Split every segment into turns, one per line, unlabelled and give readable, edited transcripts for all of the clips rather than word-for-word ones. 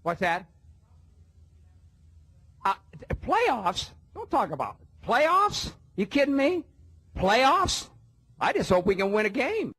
What's that? Playoffs? Don't talk about it. Playoffs? You kidding me? Playoffs? I just hope we can win a game.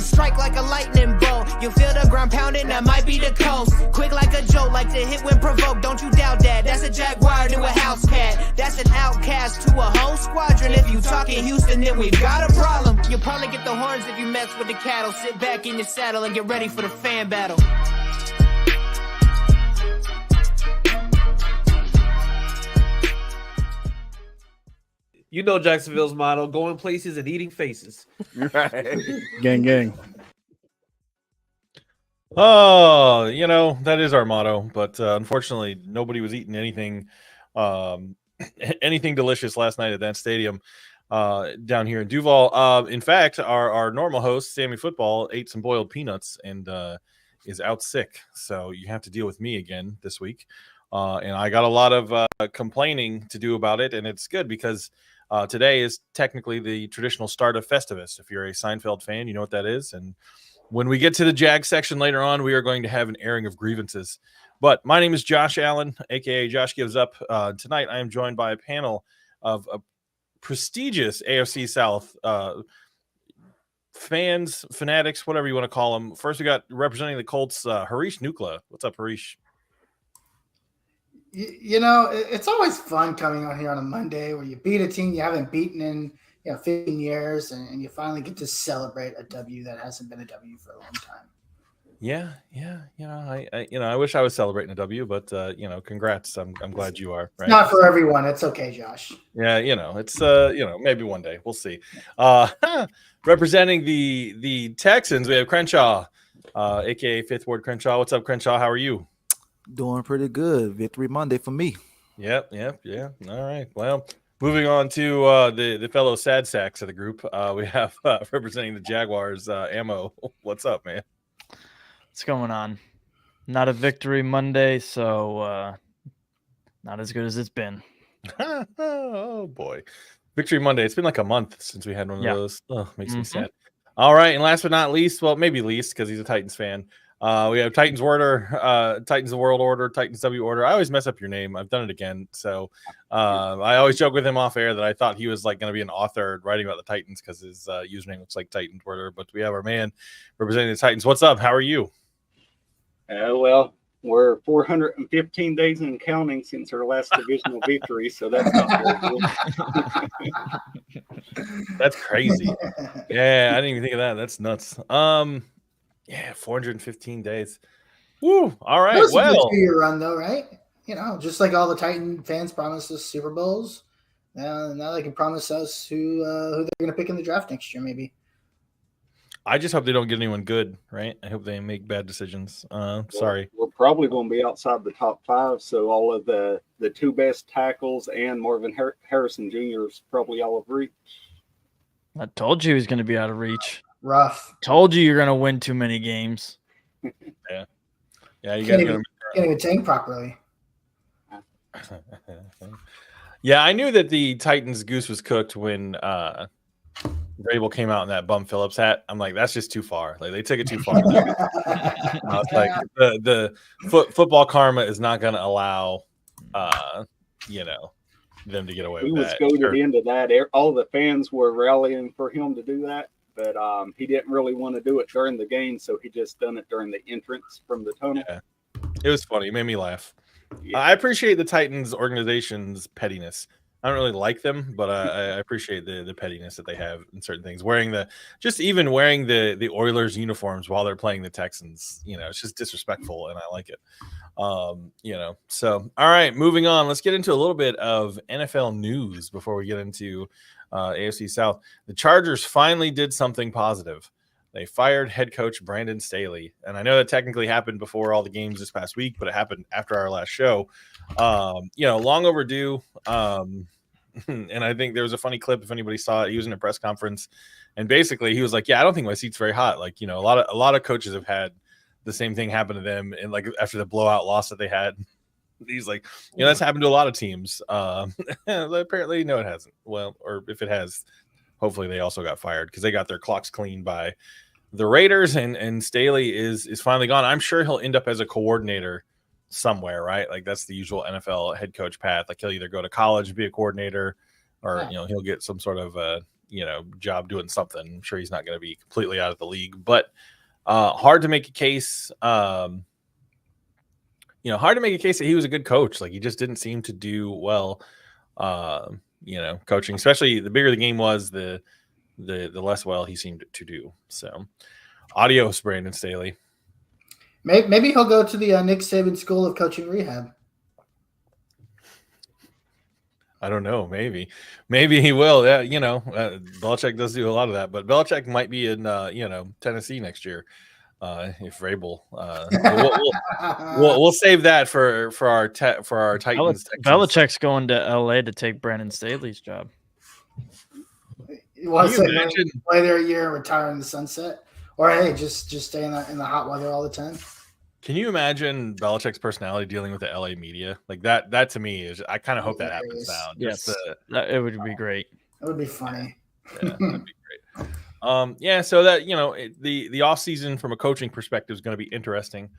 Strike like a lightning bolt. You feel the ground pounding, that might be the coast. Quick like a joke, like to hit when provoked. Don't you doubt that. That's a jaguar to a house cat. That's an outcast to a whole squadron. If you talking Houston, then we've got a problem. You'll probably get the horns if you mess with the cattle. Sit back in your saddle and get ready for the fan battle.
You know Jacksonville's motto, going places and eating faces.
Right.
Gang.
Oh, that is our motto. But unfortunately, nobody was eating anything delicious last night at that stadium down here in Duval. In fact, our normal host, Sammy Football, ate some boiled peanuts and is out sick. So you have to deal with me again this week. And I got a lot of complaining to do about it. And it's good because today is technically the traditional start of Festivus. If you're a Seinfeld fan, you know what that is. And when we get to the Jag section later on, we are going to have an airing of grievances. But my name is Josh Allen, a.k.a. Josh Gives Up. Tonight, I am joined by a panel of prestigious AFC South fans, fanatics, whatever you want to call them. First, we got representing the Colts, Harish Nukla. What's up, Harish?
It's always fun coming on here on a Monday where you beat a team you haven't beaten in 15 years, and you finally get to celebrate a W that hasn't been a W for a long time.
Yeah. I wish I was celebrating a W, but congrats. I'm glad you are. Right?
It's not for everyone. It's okay, Josh.
Yeah, it's maybe one day we'll see. Representing the Texans, we have Crenshaw, aka Fifth Ward Crenshaw. What's up, Crenshaw? How are you?
Doing pretty good. Victory Monday for me.
Yep. All right. Well, moving on to the fellow sad sacks of the group, we have representing the Jaguars, Ammo. What's up, man?
What's going on? Not a victory Monday, so not as good as it's been.
Oh boy, victory Monday. It's been like a month since we had one of those. Oh, makes me sad. All right, and last but not least, well, maybe least because he's a Titans fan. We have Titans Order, Titans World Order, Titans W Order. I always mess up your name. I've done it again. So I always joke with him off air that I thought he was like going to be an author writing about the Titans because his username looks like Titans Order. But we have our man representing the Titans. What's up? How are you?
Well, we're 415 days and counting since our last divisional victory, so that's not very
good. That's crazy. Yeah, I didn't even think of that. That's nuts. Yeah, 415 days. Woo! All right.
That was
well,
a 2-year run, though, right? Just like all the Titan fans promised us Super Bowls, now they can promise us who they're going to pick in the draft next year, maybe.
I just hope they don't get anyone good, right? I hope they make bad decisions. Sorry.
We're probably going to be outside the top 5, so all of the 2 best tackles and Marvin Harrison Jr. is probably out of reach.
I told you he was going to be out of reach.
Rough.
Told you you're going to win too many games.
Yeah, you
can't even tank properly.
Yeah, I knew that the Titans goose was cooked when Vrabel came out in that Bum Phillips hat. I'm like, that's just too far. Like they took it too far. I was like, the football karma is not going to allow, them to get away with that.
He was goaded into that. All the fans were rallying for him to do that, but he didn't really want to do it during the game, so he just done it during the entrance from the tunnel.
Yeah. It was funny. It made me laugh. Yeah. I appreciate the Titans organization's pettiness. I don't really like them, but I appreciate the pettiness that they have in certain things. Wearing the Oilers uniforms while they're playing the Texans, it's just disrespectful, and I like it. So all right, moving on. Let's get into a little bit of NFL news before we get into AFC South. The Chargers finally did something positive. They fired head coach Brandon Staley. And I know that technically happened before all the games this past week, but it happened after our last show. Long overdue. And I think there was a funny clip, if anybody saw it. He was in a press conference, and basically he was like, yeah, I don't think my seat's very hot. Like, a lot of coaches have had the same thing happen to them, and like after the blowout loss that they had. He's like, that's happened to a lot of teams. Apparently, no, it hasn't. Well, or if it has, hopefully they also got fired because they got their clocks cleaned by the Raiders, and Staley is finally gone. I'm sure he'll end up as a coordinator somewhere, right? Like that's the usual NFL head coach path. Like he'll either go to college, be a coordinator, or he'll get some sort of job doing something. I'm sure he's not going to be completely out of the league, but hard to make a case. Hard to make a case that he was a good coach. Like he just didn't seem to do well. Coaching, especially the bigger the game was, the less well he seemed to do. So, adios, Brandon Staley.
Maybe he'll go to the Nick Saban School of Coaching Rehab.
I don't know. Maybe he will. Yeah, Belichick does do a lot of that, but Belichick might be in Tennessee next year if Vrabel. We'll save that for our Titans.
Belichick's going to LA to take Brandon Staley's job.
You want to play there a year and retire in the sunset, or hey, just stay in the hot weather all the time.
Can you imagine Belichick's personality dealing with the LA media? Like that to me is, I kind of hope that happens now.
Yes, it would be great.
It would be funny.
Yeah, that'd be great. So that the off season from a coaching perspective is going to be interesting.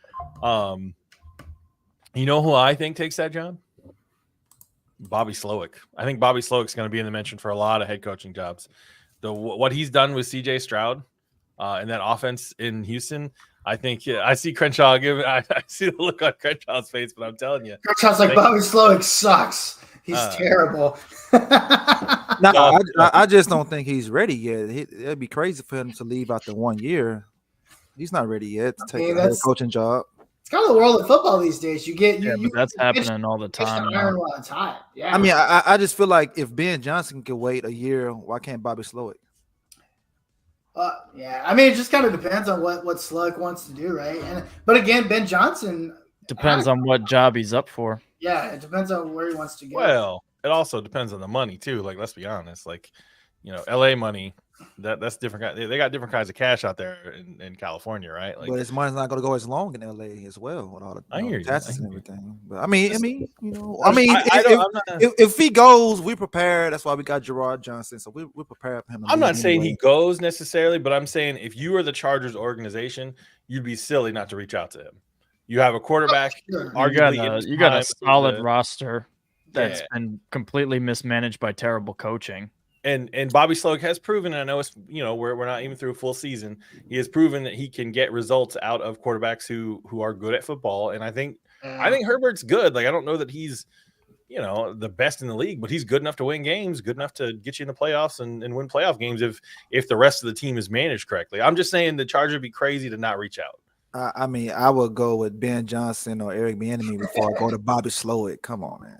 You know who I think takes that job? Bobby Slowick. I think Bobby Slowick's going to be in the mention for a lot of head coaching jobs. What he's done with CJ Stroud and that offense in Houston, I think I see Crenshaw I see the look on Crenshaw's face, but I'm telling you,
Crenshaw's like, Bobby Slowick sucks. He's terrible.
I just don't think he's ready yet. It'd be crazy for him to leave after 1 year. He's not ready yet to take a head coaching job.
It's kind of the world of football these days.
But that's happening all the time.
Yeah.
I mean, I just feel like if Ben Johnson could wait a year, why can't Bobby Slowick?
Yeah. I mean, it just kind of depends on what Slowick wants to do, right? But again, Ben Johnson
depends on what job he's up for.
Yeah, it depends on where he wants to go.
Well, it also depends on the money too. Like, let's be honest. Like, LA money. That's different. They got different kinds of cash out there in California, right? Like,
but his money's not going to go as long in LA as well with all the taxes and everything. But if he goes, we prepare. That's why we got Gerard Johnson, so we're prepared for him.
I'm not saying he goes necessarily, but I'm saying if you were the Chargers organization, you'd be silly not to reach out to him. You have a quarterback. Arguably,
you got a solid roster that's been completely mismanaged by terrible coaching.
And Bobby Slowick has proven, and I know it's we're not even through a full season. He has proven that he can get results out of quarterbacks who are good at football. And I think Herbert's good. Like, I don't know that he's the best in the league, but he's good enough to win games, good enough to get you in the playoffs and win playoff games if the rest of the team is managed correctly. I'm just saying the Chargers would be crazy to not reach out.
I mean, I would go with Ben Johnson or Eric Bieniemy before I go to Bobby Slowick. Come on, man.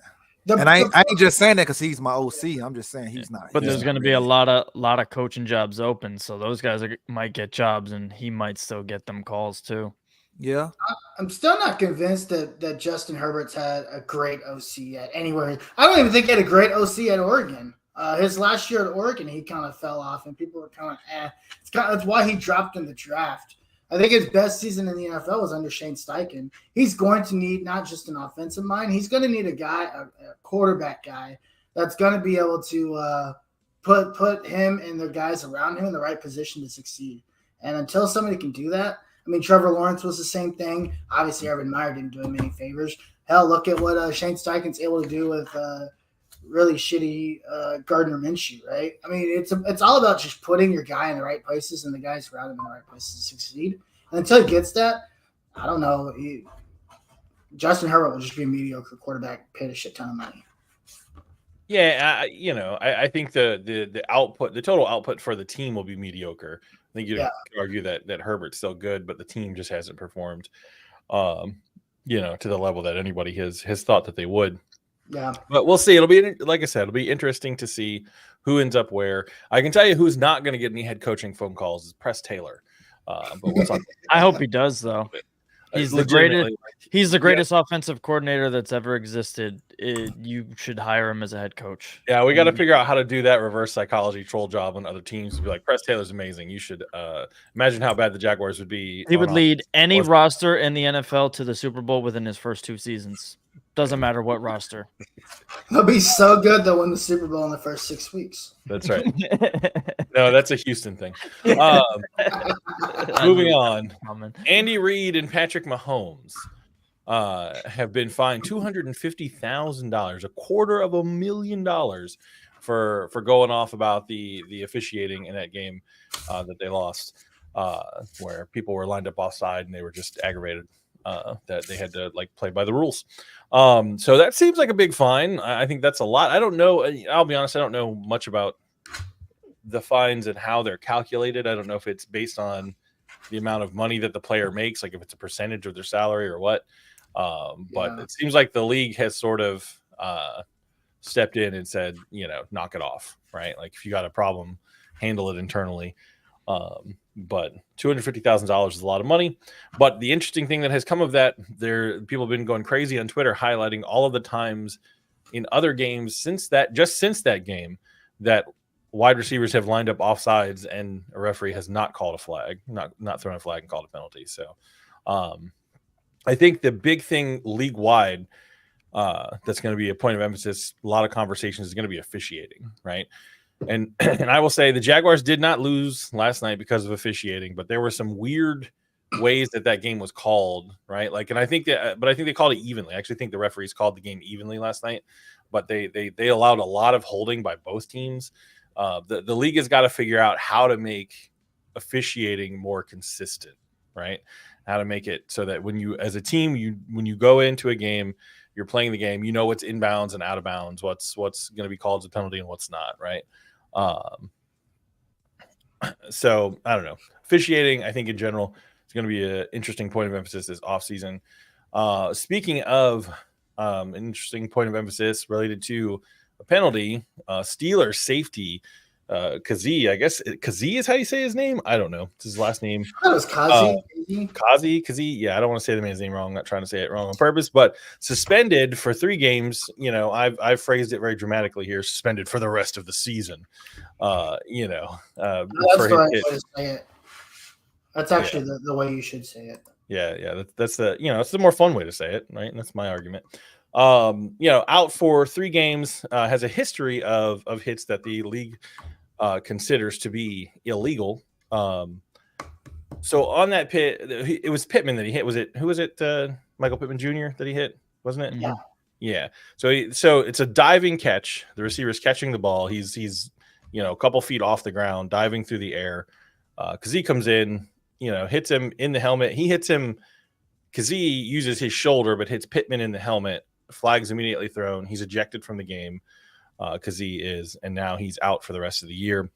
I ain't just saying that because he's my OC. I'm just saying he's not.
But there's going to be a lot of coaching jobs open, so those guys might get jobs, and he might still get them calls too.
Yeah,
I'm still not convinced that Justin Herbert's had a great OC at anywhere. I don't even think he had a great OC at Oregon. His last year at Oregon, he kind of fell off, and people were kind of that's why he dropped in the draft. I think his best season in the NFL was under Shane Steichen. He's going to need not just an offensive mind. He's going to need a quarterback guy that's going to be able to put him and the guys around him in the right position to succeed. And until somebody can do that, I mean, Trevor Lawrence was the same thing. Obviously, Urban Meyer didn't do him any favors. Hell, look at what Shane Steichen's able to do with really shitty Gardner Minshew, right? I mean, it's all about just putting your guy in the right places and the guys around him in the right places to succeed. And until he gets that, I don't know. Justin Herbert will just be a mediocre quarterback, paid a shit ton of money.
Yeah, I think the output, the total output for the team will be mediocre. I think you could argue that Herbert's still good, but the team just hasn't performed, to the level that anybody has thought that they would.
Yeah.
But we'll see. It'll be, like I said, it'll be interesting to see who ends up where. I can tell you who's not going to get any head coaching phone calls is Press Taylor. But we'll talk.
I hope he does, though. He's the greatest. He's the greatest offensive coordinator that's ever existed. You should hire him as a head coach.
Yeah, we got to figure out how to do that reverse psychology troll job on other teams. To be like, Press Taylor's amazing. You should imagine how bad the Jaguars would be.
He would lead any roster in the NFL to the Super Bowl within his first 2 seasons. Doesn't matter what roster.
He'll be so good they'll win the Super Bowl in the first 6 weeks.
That's right. No, that's a Houston thing. Moving on. Andy Reid and Patrick Mahomes have been fined $250,000, $250,000 for going off about the officiating in that game that they lost, where people were lined up offside and they were just aggravated that they had to play by the rules. So that seems like a big fine. I think that's a lot. I don't know. I'll be honest. I don't know much about the fines and how they're calculated. I don't know if it's based on the amount of money that the player makes, like if it's a percentage of their salary or what. But it seems like the league has sort of stepped in and said, knock it off, right? Like if you got a problem, handle it internally. But $250,000 is a lot of money. But the interesting thing that has come of that, people have been going crazy on Twitter, highlighting all of the times in other games since that game that wide receivers have lined up offsides and a referee has not called a flag, not thrown a flag and called a penalty. So I think the big thing league wide that's going to be a point of emphasis, a lot of conversations, is going to be officiating, right? And I will say the Jaguars did not lose last night because of officiating, but there were some weird ways that game was called, right? But I think they called it evenly. I actually think the referees called the game evenly last night, but they allowed a lot of holding by both teams. The league has got to figure out how to make officiating more consistent, right? How to make it so that when you, as a team, when you go into a game, you're playing the game, you know what's inbounds and out of bounds, what's going to be called as a penalty and what's not, right? So I don't know. Officiating, I think in general, is going to be an interesting point of emphasis this offseason. Speaking of an interesting point of emphasis related to a penalty, Steelers safety, Kazee, I guess Kazee is how you say his name. I don't know. It's his last name.
That was Kazee.
Kazee. Yeah, I don't want to say the man's name wrong. I'm not trying to say it wrong on purpose, but suspended for 3 games. I've phrased it very dramatically here. Suspended for the rest of the season.
That's the right way to say it. That's actually the way you should say it.
Yeah. That's the it's the more fun way to say it, right? And that's my argument. Out for 3 games, has a history of hits that the league considers to be illegal. So on that it was Pittman that he hit. Who was it? Michael Pittman Jr. that he hit, wasn't it? Yeah. So it's a diving catch. The receiver's catching the ball. He's a couple feet off the ground, diving through the air. Kazee comes in, hits him in the helmet. He hits him. Kazee uses his shoulder, but hits Pittman in the helmet. Flag's immediately thrown. He's ejected from the game. Kazee is, and now he's out for the rest of the year.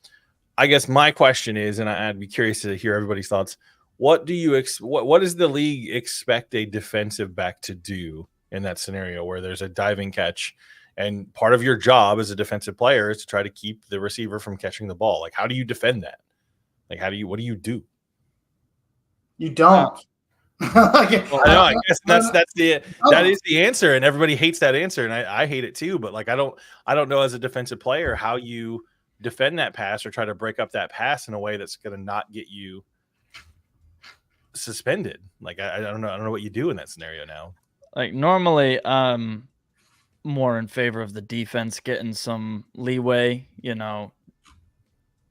I guess my question is, and I'd be curious to hear everybody's thoughts. What do you what does the league expect a defensive back to do in that scenario where there's a diving catch, and part of your job as a defensive player is to try to keep the receiver from catching the ball? Like, how do you defend that? Like, what do you do?
You don't.
I guess that is the answer, and everybody hates that answer, and I hate it too. But I don't know as a defensive player how you defend that pass or try to break up that pass in a way that's going to not get you suspended. I don't know what you do in that scenario now.
Normally, more in favor of the defense getting some leeway.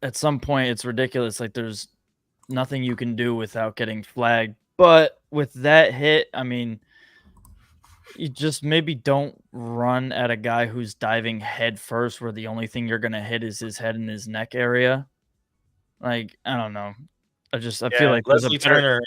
At some point, it's ridiculous. There's nothing you can do without getting flagged. But with that hit, you just maybe don't run at a guy who's diving head first, where the only thing you're going to hit is his head and his neck area. I don't know. I feel like
Leslie Turner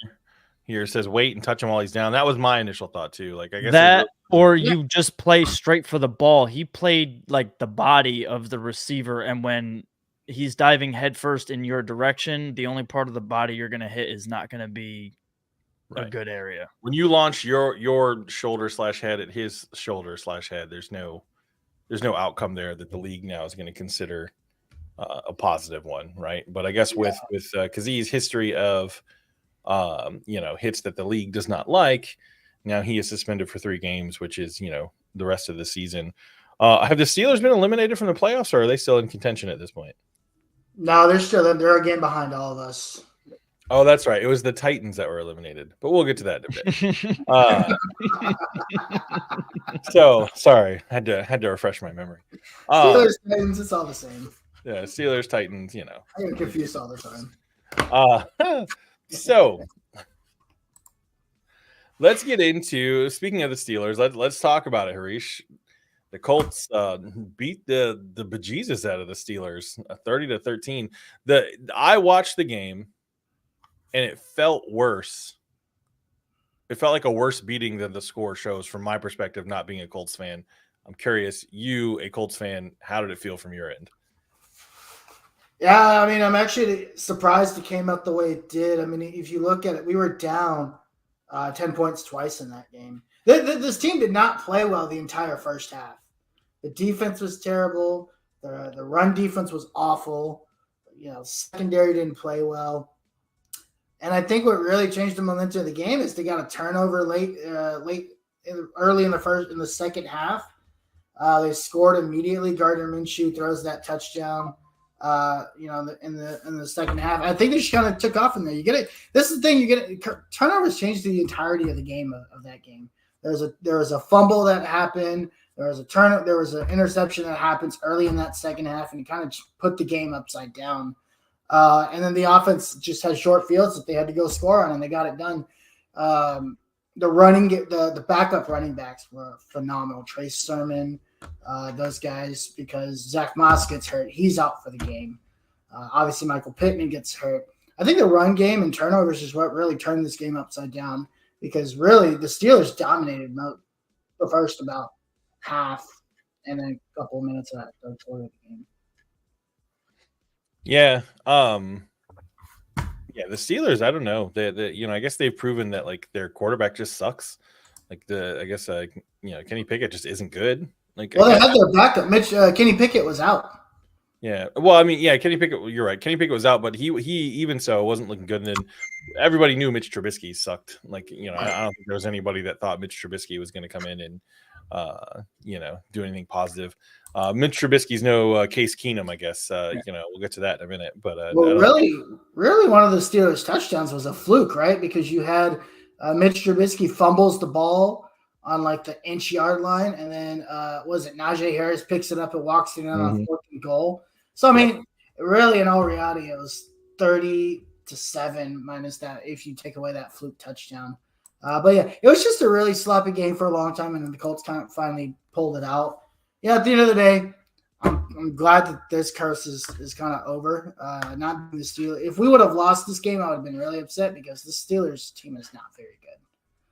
here says wait and touch him while he's down. That was my initial thought too. I guess
that, or you just play straight for the ball. He played the body of the receiver, and when he's diving head first in your direction, the only part of the body you're going to hit is not going to be a good area.
When you launch your shoulder/head at his shoulder/head, there's no outcome there that the league now is going to consider a positive one, right? But I guess with Kazie's history of hits that the league does not like, now he is suspended for 3 games, which is the rest of the season. Have the Steelers been eliminated from the playoffs, or are they still in contention at this point?
No, they're a game behind all of us.
Oh, that's right. It was the Titans that were eliminated, but we'll get to that in a bit. So sorry, had to refresh my memory.
Steelers, Titans, it's all the same.
Yeah, Steelers, Titans.
I get confused all the time.
So let's get into, speaking of the Steelers. Let's talk about it, Harish. The Colts beat the bejesus out of the Steelers, 30-13. I watched the game, and it felt worse. It felt like a worse beating than the score shows from my perspective, not being a Colts fan. I'm curious, you, a Colts fan, how did it feel from your end?
Yeah, I mean, I'm actually surprised it came out the way it did. I mean, if you look at it, we were down 10 points twice in that game. This team did not play well the entire first half. The defense was terrible. The run defense was awful. Secondary didn't play well. And I think what really changed the momentum of the game is they got a turnover early in the second half. They scored immediately. Gardner Minshew throws that touchdown. In the second half, I think they just kind of took off in there. This is the thing. Turnovers changed the entirety of the game of that game. There was a fumble that happened. There was an interception that happens early in that second half, and it kind of put the game upside down. And then the offense just had short fields that they had to go score on, and they got it done. The backup running backs were phenomenal. Trey Sermon, those guys, because Zach Moss gets hurt. He's out for the game. Obviously, Michael Pittman gets hurt. I think the run game and turnovers is what really turned this game upside down, because really the Steelers dominated the first about half and then a couple of minutes of that third quarter of the game.
Yeah. The Steelers, I don't know. I guess they've proven that like their quarterback just sucks. Like Kenny Pickett just isn't good. They
had their backup. Kenny Pickett was out.
Yeah. Well, I mean, yeah, Kenny Pickett, you're right. Kenny Pickett was out, but he even so wasn't looking good. And then everybody knew Mitch Trubisky sucked. I don't think there was anybody that thought Mitch Trubisky was going to come in and do anything positive. Mitch Trubisky's no Case Keenum, I guess. We'll get to that in a minute. But
really, one of the Steelers' touchdowns was a fluke, right? Because you had Mitch Trubisky fumbles the ball on like the inch-yard line, and then Najee Harris picks it up and walks it in on 4th and goal. So I mean, really, in all reality, it was 30-7 minus that if you take away that fluke touchdown. But yeah, it was just a really sloppy game for a long time, and then the Colts kind of finally pulled it out. Yeah, at the end of the day, I'm glad that this curse is kind of over. Not the Steelers. If we would have lost this game, I would have been really upset, because the Steelers team is not very good.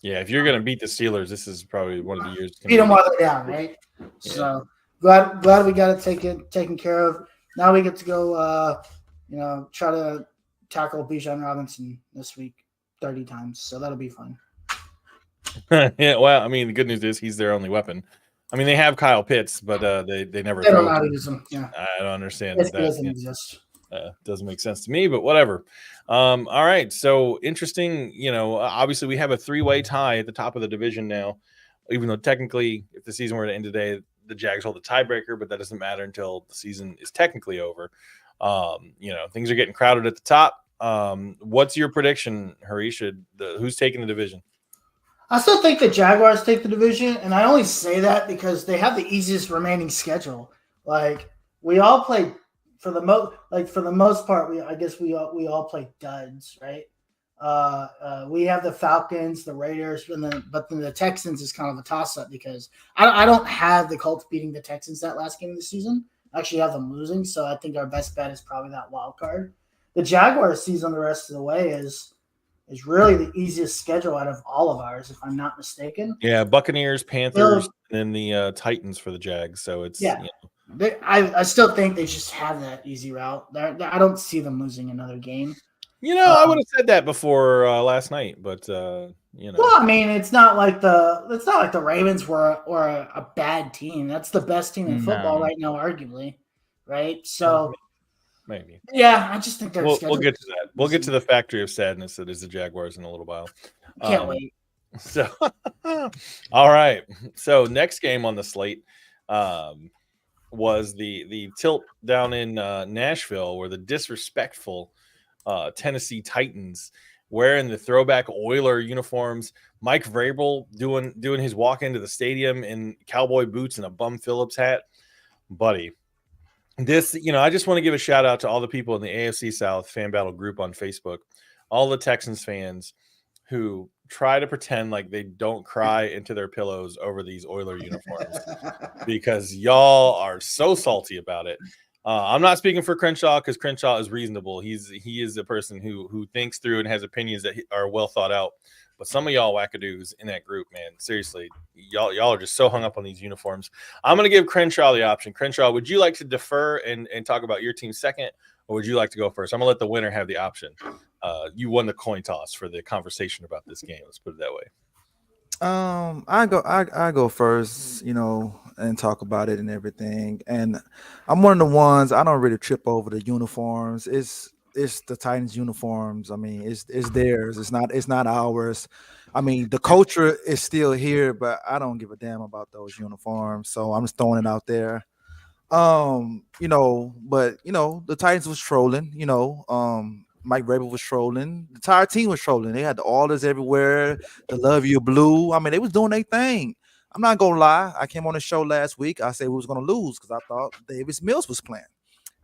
Yeah, if you're going to beat the Steelers, this is probably one of the years.
Beat them while they're down, right? Yeah. So glad we got it taken care of. Now we get to go, try to tackle Bijan Robinson this week 30 times. So that'll be fun.
Yeah, well, I mean, the good news is he's their only weapon. I mean, they have Kyle Pitts, but they never.
They don't know how to use him. Yeah,
I don't understand
that. Doesn't exist.
Doesn't make sense to me, but whatever. All right, so interesting. Obviously we have a 3-way tie at the top of the division now, even though technically, if the season were to end today, the Jags hold the tiebreaker, but that doesn't matter until the season is technically over. Things are getting crowded at the top. What's your prediction, Harish? Who's taking the division?
I still think the Jaguars take the division, and I only say that because they have the easiest remaining schedule. Like, we all play for the most part. We all play duds, right? We have the Falcons, the Raiders, but then the Texans is kind of a toss-up, because I don't have the Colts beating the Texans that last game of the season. I actually have them losing, so I think our best bet is probably that wild card. The Jaguars season the rest of the way is really the easiest schedule out of all of ours, if I'm not mistaken.
Yeah, Buccaneers, Panthers, and then the Titans for the Jags. So it's
I still think they just have that easy route. I don't see them losing another game.
I would have said that before last night, but
Well, I mean, it's not like the Ravens were a bad team. That's the best team in football right now, arguably. Right? So
maybe.
Yeah, I just think
we'll get to that. We'll get to the factory of sadness that is the Jaguars in a little while.
Can't wait.
So, all right. So next game on the slate was the tilt down in Nashville, where the disrespectful Tennessee Titans wearing the throwback Oiler uniforms. Mike Vrabel doing his walk into the stadium in cowboy boots and a Bum Phillips hat, buddy. This, I just want to give a shout out to all the people in the AFC South Fan Battle group on Facebook, all the Texans fans who try to pretend like they don't cry into their pillows over these Oiler uniforms because y'all are so salty about it. I'm not speaking for Crenshaw because Crenshaw is reasonable. He is a person who thinks through and has opinions that are well thought out. But some of y'all wackadoos in that group, man, seriously, y'all are just so hung up on these uniforms. I'm going to give Crenshaw the option. Crenshaw, would you like to defer and talk about your team second, or would you like to go first? I'm going to let the winner have the option. You won the coin toss for the conversation about this game. Let's put it that way.
I go first, and talk about it and everything. And I'm one of the ones, I don't really trip over the uniforms. It's the Titans uniforms. I mean, it's theirs. It's not ours. I mean, the culture is still here, but I don't give a damn about those uniforms. So I'm just throwing it out there. But the Titans was trolling, Mike Vrabel was trolling. The entire team was trolling. They had the orders everywhere. The love you blue. I mean, they was doing their thing. I'm not gonna lie. I came on the show last week. I said we was gonna lose because I thought Davis Mills was playing.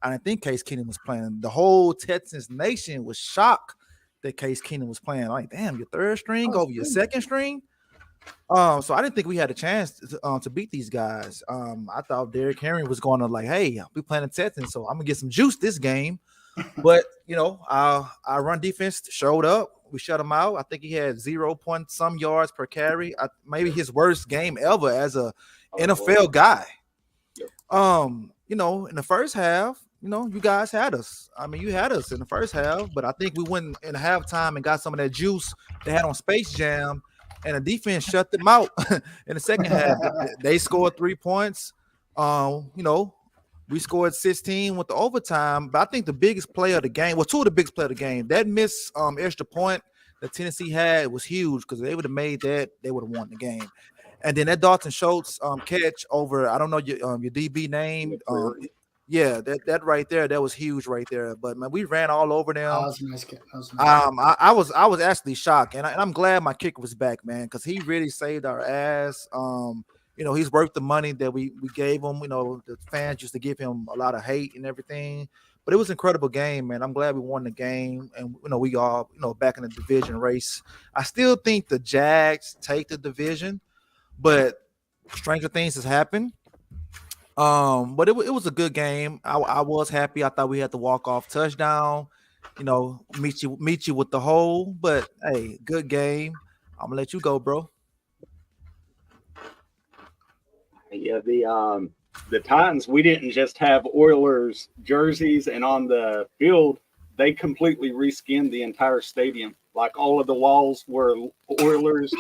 I didn't think Case Keenum was playing. The whole Texans nation was shocked that Case Keenum was playing. Like, damn, your third string over your second string. So I didn't think we had a chance to beat these guys. I thought Derrick Henry was going to hey, we playing the Texans, so I'm gonna get some juice this game. But our run defense showed up. We shut him out. I think he had 0 point some yards per carry. Maybe his worst game ever as a NFL guy. In the first half, you guys had us. I mean, you had us in the first half, but I think we went in halftime and got some of that juice they had on Space Jam, and the defense shut them out in the second half. They scored 3 points. We scored 16 with the overtime, but I think the biggest play of the game, two of the biggest play of the game, that missed extra point that Tennessee had was huge because they would have made that, they would have won the game. And then that Dalton Schultz catch over, I don't know your DB name. That right there, that was huge right there. But man, we ran all over them.
That was nice.
I was actually shocked, and I'm glad my kicker was back, man, because he really saved our ass. He's worth the money that we gave him. The fans used to give him a lot of hate and everything, but it was an incredible game, man. I'm glad we won the game, and we all back in the division race. I still think the Jags take the division, but stranger things has happened. But it was a good game. I was happy. I thought we had the walk-off touchdown. Meet you with the hole. But hey, good game. I'm gonna let you go, bro.
Yeah, the Titans, we didn't just have Oilers jerseys, and on the field, they completely reskinned the entire stadium. Like all of the walls were Oilers.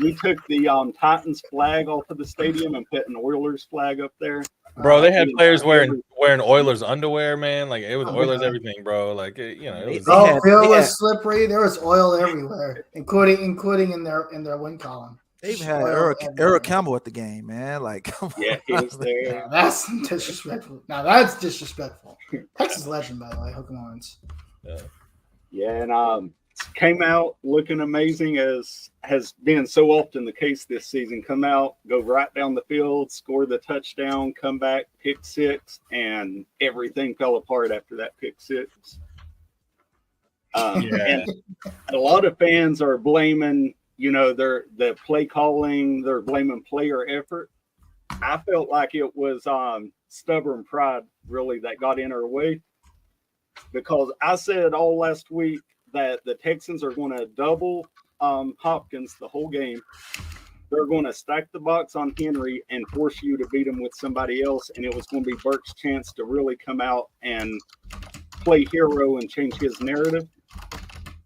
We took the Titans flag off of the stadium and put an Oilers flag up there.
Bro, they had players wearing Oilers underwear, man. Like it was Oilers everything, bro. Like it was.
The field was slippery. There was oil everywhere, including in their win column.
They even had Eric Campbell at the game, man. Like, come on.
Yeah, he was there.
Yeah, that's disrespectful. Now that's disrespectful. Texas legend, by the way, Hook 'em Horns.
Yeah, and came out looking amazing, as has been so often the case this season. Come out, go right down the field, score the touchdown, come back, pick six, and everything fell apart after that pick six. And a lot of fans are blaming, the play calling, they're blaming player effort. I felt like it was stubborn pride, really, that got in our way, because I said all last week that the Texans are going to double Hopkins the whole game. They're going to stack the box on Henry and force you to beat him with somebody else, and it was going to be Burke's chance to really come out and play hero and change his narrative.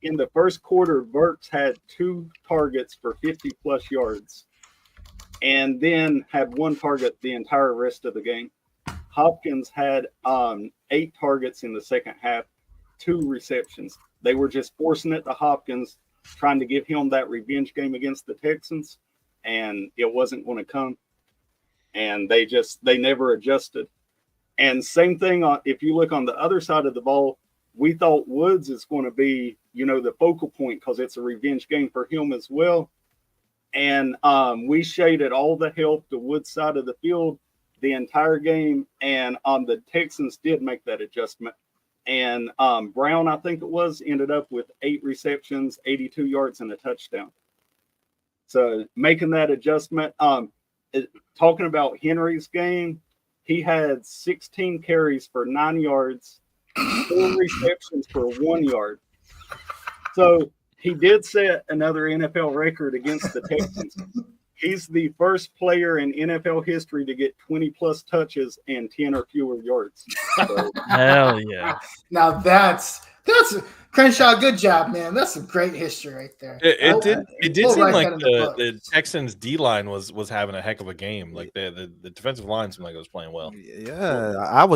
In the first quarter, Burks had 2 targets for 50-plus yards and then had 1 target the entire rest of the game. Hopkins had 8 targets in the second half, 2 receptions. They were just forcing it to Hopkins, trying to give him that revenge game against the Texans, and it wasn't going to come. And they never adjusted. And same thing, if you look on the other side of the ball, we thought Woods is going to be, the focal point because it's a revenge game for him as well. And we shaded all the help to Woods' side of the field the entire game. And the Texans did make that adjustment. And Brown, I think it was, ended up with 8 receptions, 82 yards, and a touchdown. So making that adjustment, talking about Henry's game, he had 16 carries for 9 yards, 4 receptions for 1 yard. So he did set another NFL record against the Texans. He's the first player in NFL history to get 20-plus touches and 10 or fewer yards. So,
Hell yeah.
Now that's Crenshaw, good job, man. That's some great history right there.
It did seem like
the
the Texans D line was having a heck of a game. Like the defensive line seemed like it was playing well.
Yeah, I'm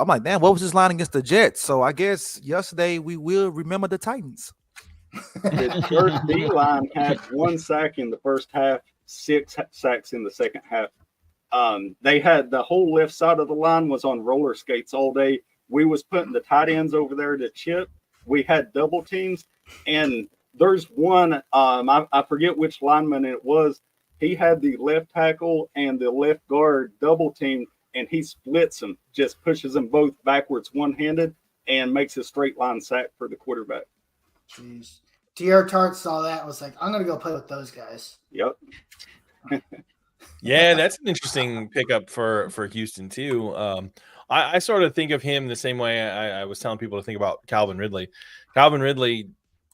like, damn, what was his line against the Jets? So I guess yesterday we will remember the Titans.
The first D line had 1 sack in the first half, 6 sacks in the second half. They had the whole left side of the line was on roller skates all day. We was putting the tight ends over there to chip. We had double teams, and there's one, I forget which lineman it was. He had the left tackle and the left guard double team, and he splits them, just pushes them both backwards one-handed, and makes a straight line sack for the quarterback.
Jeez. T.R. Tart saw that and was like, I'm going to go play with those guys.
Yep.
Yeah, that's an interesting pickup for Houston too. I sort of think of him the same way I was telling people to think about Calvin Ridley. Calvin Ridley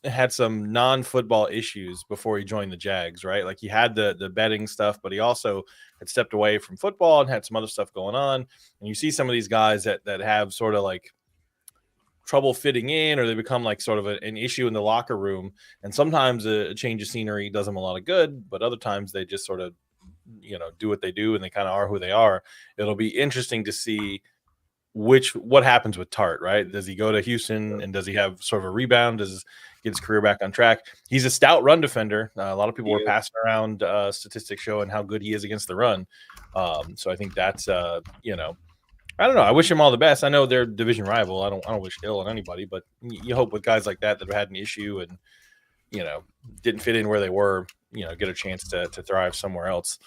had some non-football issues before he joined the Jags, right? Like he had the betting stuff, but he also had stepped away from football and had some other stuff going on. And you see some of these guys that have sort of like trouble fitting in, or they become like sort of an issue in the locker room. And sometimes a change of scenery does them a lot of good, but other times they just sort of, do what they do and they kind of are who they are. It'll be interesting to see what happens with Tart, right? Does he go to Houston and does he have sort of a rebound? Does he get his career back on track? He's a stout run defender. A lot of people were passing around statistics showing how good he is against the run. So I think that's, I don't know. I wish him all the best. I know they're division rival. I don't wish ill on anybody, but you hope with guys like that have had an issue and, didn't fit in where they were, get a chance to thrive somewhere else.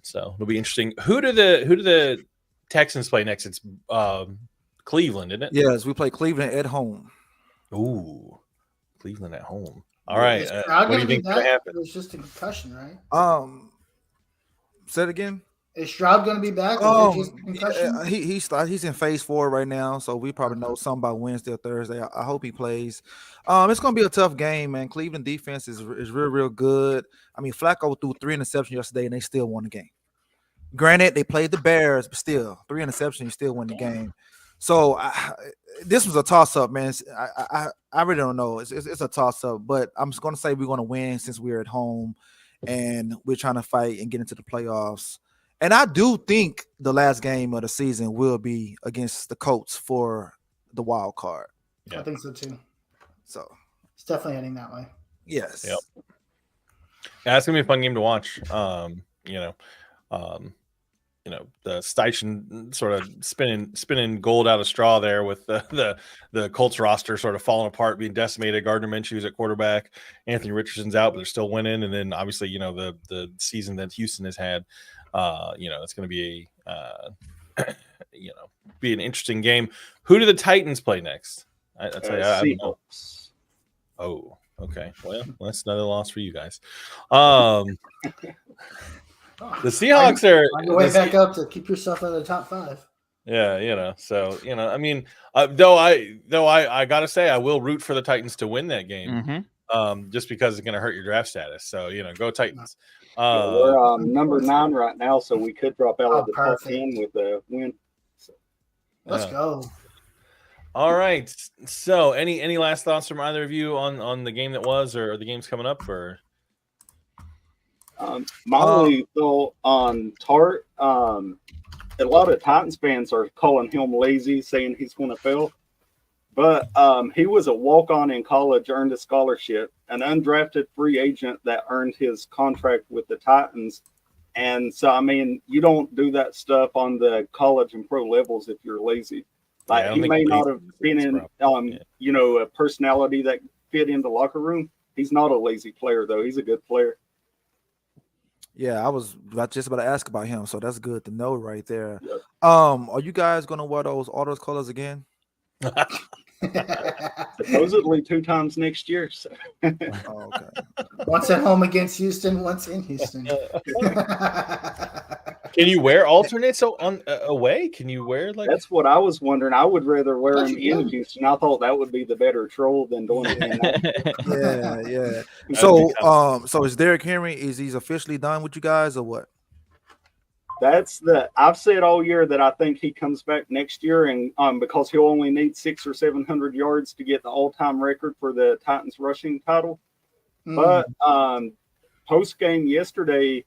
So it'll be interesting. Who do the Texans play next? It's Cleveland, isn't it?
Yes, we play Cleveland at home.
Ooh, Cleveland at home. All right.
What
do you think is going to happen?
It was just a concussion, right?
Say it again.
Is Stroud going to be back? Or is it just concussion?
He's in phase 4 right now, so we probably know something by Wednesday or Thursday. I hope he plays. It's going to be a tough game, man. Cleveland defense is real good. I mean, Flacco threw 3 interceptions yesterday, and they still won the game. Granted, they played the Bears, but still 3 interceptions, you still win the game. So this was a toss-up, man. I really don't know. It's a toss-up, but I'm just going to say we're going to win since we're at home, and we're trying to fight and get into the playoffs. And I do think the last game of the season will be against the Colts for the wild card.
Yeah. I think so too.
So
it's definitely heading that way.
Yes.
Yep. Yeah, it's gonna be a fun game to watch. The Steichen sort of spinning gold out of straw there with the Colts roster sort of falling apart, being decimated. Gardner Minshew's at quarterback. Anthony Richardson's out, but they're still winning. And then obviously, the season that Houston has had. It's going to be be an interesting game. Who do the Titans play next? I tell you, I don't know. Oh, okay. Well, that's another loss for you guys. The Seahawks are
on your way back up to keep yourself in the top 5.
Yeah, so I mean, though I gotta say I will root for the Titans to win that game, just because it's gonna hurt your draft status. So go Titans.
We're number 9 right now, so we could drop out of the top 10 with a win. So.
Let's go.
All right. So, any last thoughts from either of you on the game that was, or the games coming up, or?
My only thought on Tart, a lot of Titans fans are calling him lazy, saying he's going to fail. But he was a walk-on in college, earned a scholarship, an undrafted free agent that earned his contract with the Titans. And so, I mean, you don't do that stuff on the college and pro levels if you're lazy. Like,
I don't
he
think
may not
lazy
have
is
been
his
in,
problem.
you know, a personality that fit in the locker room. He's not a lazy player, though. He's a good player.
Yeah, I was just about to ask about him, so that's good to know right there.
Yep.
Are you guys gonna wear all those colors again?
Supposedly 2 times next year. So.
Oh, okay.
Once at home against Houston, once in Houston.
Can you wear alternates on away? Can you wear like?
That's what I was wondering. I would rather wear
Thought
them
you
in
could.
Houston. I thought that would be the better troll than doing it in
Yeah.
That'd be
So is Derrick Henry? Is he's officially done with you guys or what?
I've said all year that I think he comes back next year, and because he'll only need 600 or 700 yards to get the all-time record for the Titans rushing title. But post game yesterday,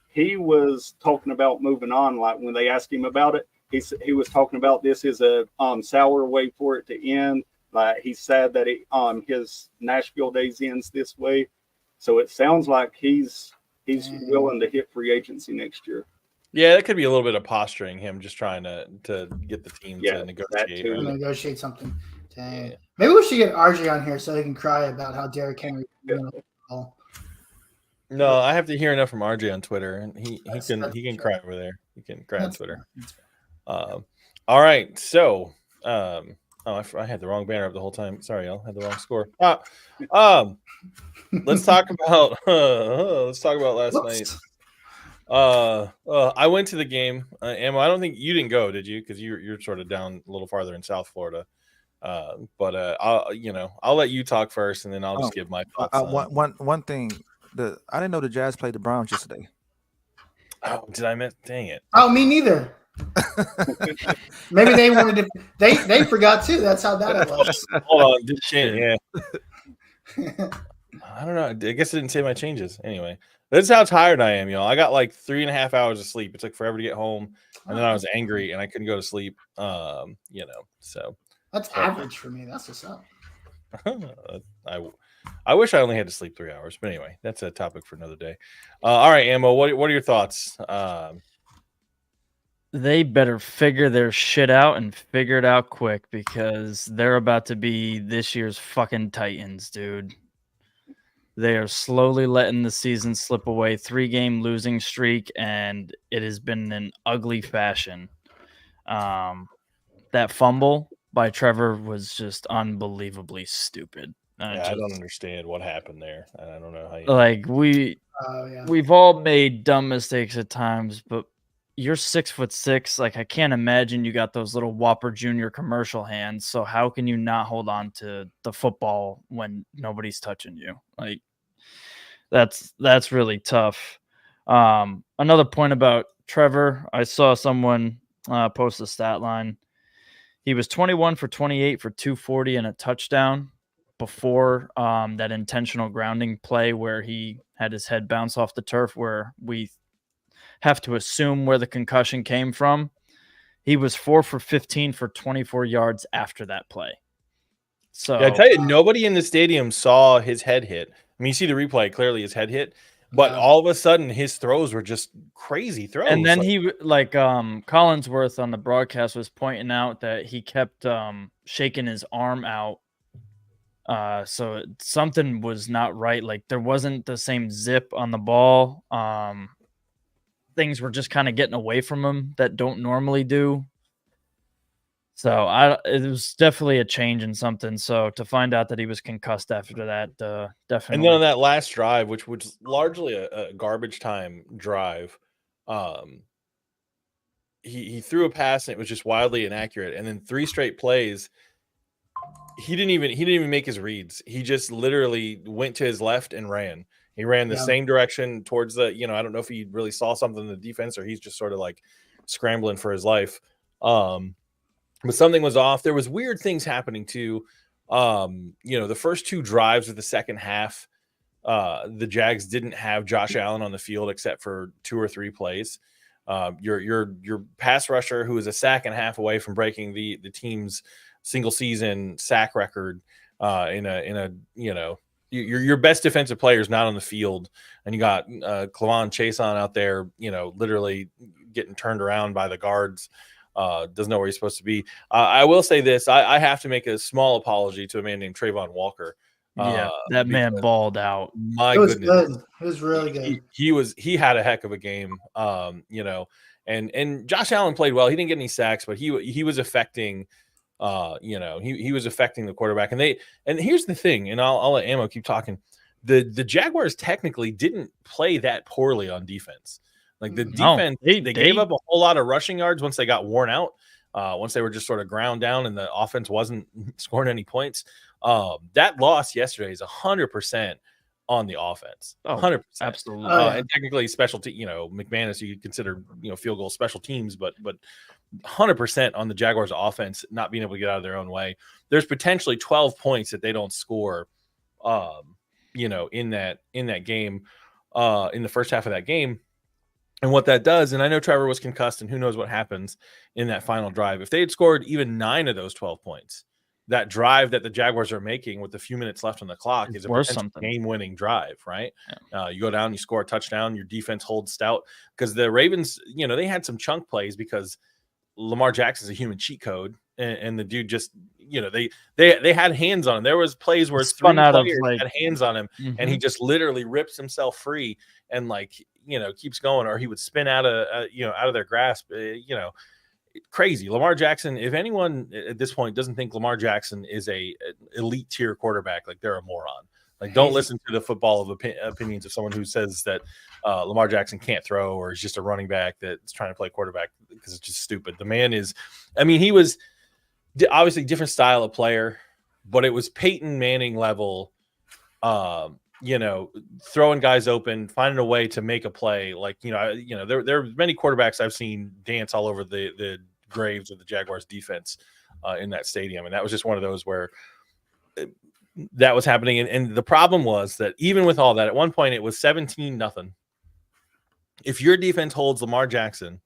he was talking about moving on. Like when they asked him about it, he was talking about this is a sour way for it to end. Like he's sad that his Nashville days ends this way. So it sounds like he's willing to hit free agency next year.
Yeah, that could be a little bit of posturing, him just trying to get the team to negotiate.
too.
Negotiate something. Dang.
Yeah.
Maybe we should get RJ on here so he can cry about how Derrick Henry.
No, I have to hear enough from RJ on Twitter, and he
That's
can cry over there. He can cry on Twitter.
fair.
All right, so I had the wrong banner up the whole time. Sorry, y'all, I had the wrong score. Let's talk about last night. I went to the game. Ammo, I don't think you didn't go, did you? Because you're sort of down a little farther in South Florida. But I'll let you talk first, and then I'll just give my thoughts.
One thing, I didn't know the Jazz played the Browns yesterday.
Oh, did I miss? Dang it!
Oh, me neither. Maybe they wanted to. They forgot too. That's how bad it was.
Hold on, yeah. I don't know. I guess it didn't say my changes. Anyway, that's how tired I am, y'all. I got like 3.5 hours of sleep. It took forever to get home, and then I was angry and I couldn't go to sleep. So
that's average for me. That's what's up.
I wish I only had to sleep 3 hours, but anyway, that's a topic for another day. All right, Ammo, what are your thoughts?
They better figure their shit out and figure it out quick because they're about to be this year's fucking Titans, dude. They are slowly letting the season slip away. 3-game losing streak, and it has been an ugly fashion. That fumble by Trevor was just unbelievably stupid.
I don't understand what happened there. I don't know how you
like we've all made dumb mistakes at times, but you're 6'6". Like I can't imagine you got those little Whopper Jr. commercial hands. So how can you not hold on to the football when nobody's touching you? Like that's really tough. Another point about Trevor, I saw someone post a stat line. He was 21 for 28 for 240 and a touchdown before that intentional grounding play where he had his head bounce off the turf, where we have to assume where the concussion came from. He was 4 for 15 for 24 yards after that play. So
I tell you, nobody in the stadium saw his head hit. I mean, you see the replay, clearly his head hit, but all of a sudden his throws were just crazy throws.
And then Collinsworth on the broadcast was pointing out that he kept shaking his arm out. So something was not right. Like there wasn't the same zip on the ball. Things were just kind of getting away from him that don't normally do. So it was definitely a change in something. So to find out that he was concussed after that, definitely.
And then on that last drive, which was largely a garbage time drive, he threw a pass and it was just wildly inaccurate. And then 3 straight plays, he didn't even make his reads. He just literally went to his left and ran. He ran the same direction towards the, I don't know if he really saw something in the defense or he's just sort of like scrambling for his life. but something was off. There was weird things happening too. The first 2 drives of the second half, the Jags didn't have Josh Allen on the field except for 2 or 3 plays. Your pass rusher, who is a sack and a half away from breaking the team's single season sack record, your best defensive player is not on the field, and you got Clavon Chason out there, literally getting turned around by the guards. Doesn't know where he's supposed to be. I will say this: I have to make a small apology to a man named Trayvon Walker.
Yeah, that man balled out.
It was good. It was really good.
He had a heck of a game. And Josh Allen played well. He didn't get any sacks, but he was affecting. He was affecting the quarterback. And here's the thing, and I'll let Ammo keep talking. The Jaguars technically didn't play that poorly on defense. Like the defense, they gave up a whole lot of rushing yards once they got worn out. Once they were just sort of ground down and the offense wasn't scoring any points. That loss yesterday is 100% on the offense. 100%.
Absolutely.
And technically special McManus, you could consider, field goal special teams, but 100% on the Jaguars offense, not being able to get out of their own way. There's potentially 12 points that they don't score, in that game, in the first half of that game. And what that does, and I know Trevor was concussed, and who knows what happens in that final drive. If they had scored even 9 of those 12 points, that drive that the Jaguars are making with a few minutes left on the clock is a game-winning drive, right? Yeah. You go down, you score a touchdown, your defense holds stout. Because the Ravens, they had some chunk plays because Lamar Jackson's a human cheat code, and the dude just, they had hands on him. There was plays where 3 players had hands on him, and he just literally rips himself free and keeps going, or he would spin out of their grasp. Crazy. Lamar Jackson, if anyone at this point doesn't think Lamar Jackson is a elite tier quarterback, they're a moron. Don't listen to the football of opinions of someone who says that Lamar Jackson can't throw or is just a running back that's trying to play quarterback, because it's just stupid. The man is, he was obviously different style of player, but it was Peyton Manning level, throwing guys open, finding a way to make a play. There are many quarterbacks I've seen dance all over the graves of the Jaguars defense in that stadium. And that was just one of those where that was happening. And the problem was that even with all that, at one point it was 17-0. If your defense holds Lamar Jackson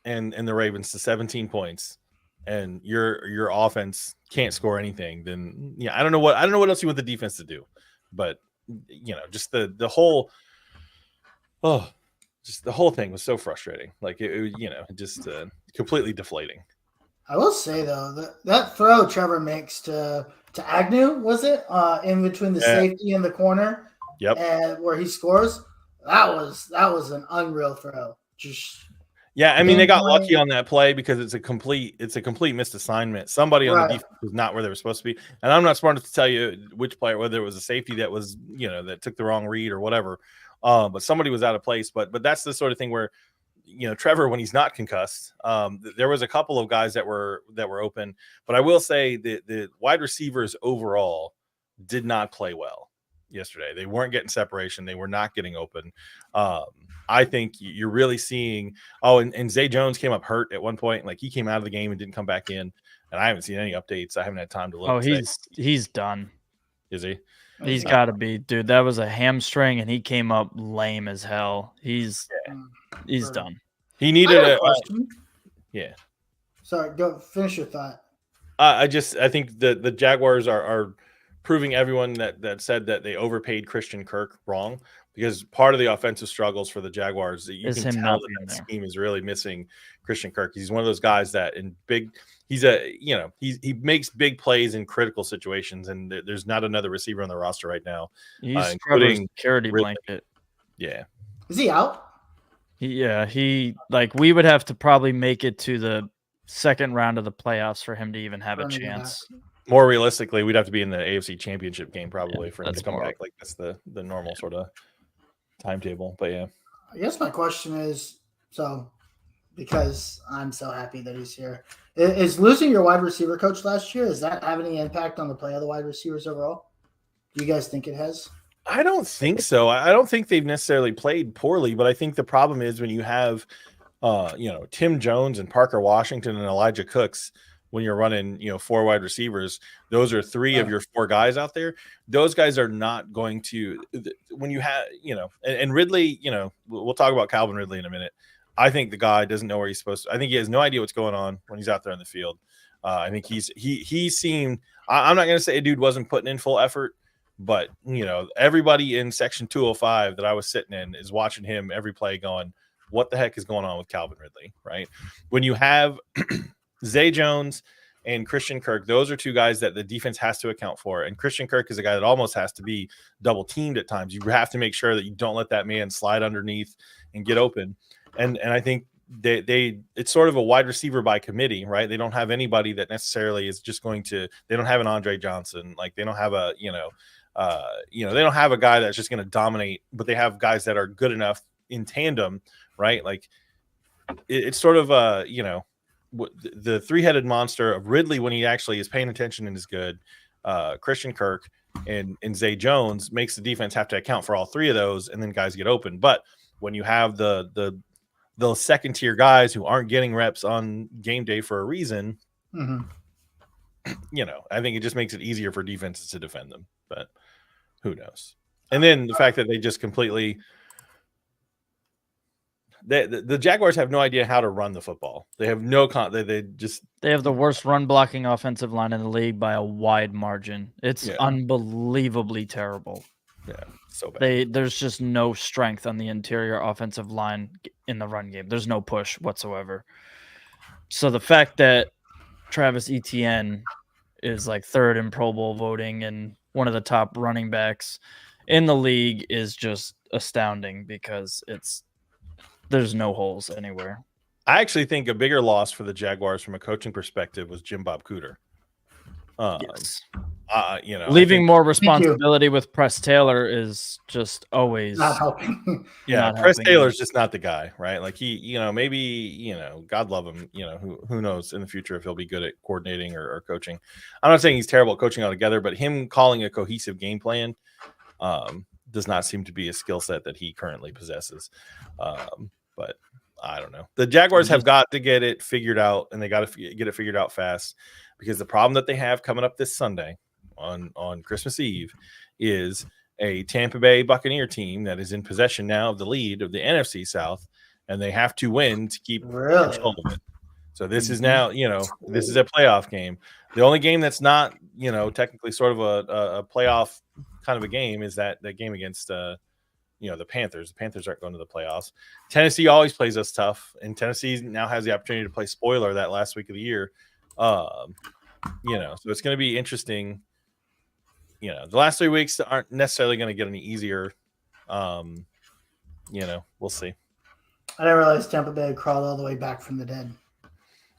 and the Ravens to 17 points, and your offense can't score anything, then I don't know what else you want the defense to do. But just the whole thing was so frustrating. Just completely deflating.
I will say though that throw Trevor makes to Agnew, was it in between the safety and the corner?
Yep.
And where he scores, that was an unreal throw.
They got lucky on that play because it's a complete missed assignment. Somebody on the defense was not where they were supposed to be. And I'm not smart enough to tell you which player, whether it was a safety that was, that took the wrong read or whatever. But somebody was out of place. But that's the sort of thing where, Trevor, when he's not concussed, there was a couple of guys that were open. But I will say the wide receivers overall did not play well yesterday. They weren't getting separation. They were not getting open. I think you're really seeing. And Zay Jones came up hurt at one point. He came out of the game and didn't come back in. And I haven't seen any updates. I haven't had time to look.
He's done.
Is he?
He's got to be, dude. That was a hamstring, and he came up lame as hell. He's done.
He needed a
question.
Yeah.
Sorry, go finish your thought.
I think the Jaguars are proving everyone that said that they overpaid Christian Kirk wrong, because part of the offensive struggles for the Jaguars, you can tell that scheme is really missing Christian Kirk. He's one of those guys that he makes big plays in critical situations, and there's not another receiver on the roster right now.
He's including security blanket.
Yeah.
Is he out?
He we would have to probably make it to the second round of the playoffs for him to even have a chance.
More realistically, we'd have to be in the AFC Championship game probably for him to come back. That's the normal sort of timetable. But yeah,
I guess my question is, because I'm so happy that he's here, is losing your wide receiver coach last year, does that have any impact on the play of the wide receivers overall? Do you guys think it has?
I don't think so. I don't think they've necessarily played poorly, but I think the problem is when you have Tim Jones and Parker Washington and Elijah Cooks, when you're running, 4 wide receivers, those are 3 of your 4 guys out there. Those guys are not going to, when you have, and Ridley, we'll talk about Calvin Ridley in a minute. I think the guy doesn't know where he's supposed to. I think he has no idea what's going on when he's out there in the field. I think he seemed, I'm not going to say a dude wasn't putting in full effort, but, everybody in section 205 that I was sitting in is watching him every play going, what the heck is going on with Calvin Ridley, right? When you have Zay Jones and Christian Kirk, those are 2 guys that the defense has to account for. And Christian Kirk is a guy that almost has to be double teamed at times. You have to make sure that you don't let that man slide underneath and get open. And I think they it's sort of a wide receiver by committee, right? They don't have anybody that necessarily is just going to, they don't have an Andre Johnson. Like they don't have a, they don't have a guy that's just going to dominate, but they have guys that are good enough in tandem, right? Like it's sort of the 3-headed monster of Ridley when he actually is paying attention and is good. Christian Kirk and Zay Jones makes the defense have to account for all 3 of those, and then guys get open. But when you have the second tier guys who aren't getting reps on game day for a reason, I think it just makes it easier for defenses to defend them. But who knows? And then the fact that they just completely. The Jaguars have no idea how to run the football. They have no they
have the worst run blocking offensive line in the league by a wide margin. It's unbelievably terrible.
Yeah, so bad.
There's just no strength on the interior offensive line in the run game. There's no push whatsoever. So the fact that Travis Etienne is like 3rd in Pro Bowl voting and one of the top running backs in the league is just astounding because there's no holes anywhere.
I actually think a bigger loss for the Jaguars from a coaching perspective was Jim Bob Cooter.
Yes.
Leaving
more responsibility with Press Taylor is just always
not helping.
Yeah, Press Taylor's just not the guy, right? Like he, maybe, God love him, who knows in the future if he'll be good at coordinating or coaching. I'm not saying he's terrible at coaching altogether, but him calling a cohesive game plan does not seem to be a skill set that he currently possesses. But I don't know. The Jaguars have got to get it figured out, and they got to get it figured out fast, because the problem that they have coming up this Sunday on Christmas Eve is a Tampa Bay Buccaneer team that is in possession now of the lead of the NFC South, and they have to win to keep control of it. So this is now, this is a playoff game. The only game that's not, technically sort of a playoff kind of a game is that game against the Panthers. The Panthers aren't going to the playoffs. Tennessee always plays us tough, and Tennessee now has the opportunity to play spoiler that last week of the year. So it's going to be interesting. The last 3 weeks aren't necessarily going to get any easier. We'll see.
I didn't realize Tampa Bay crawled all the way back from the dead.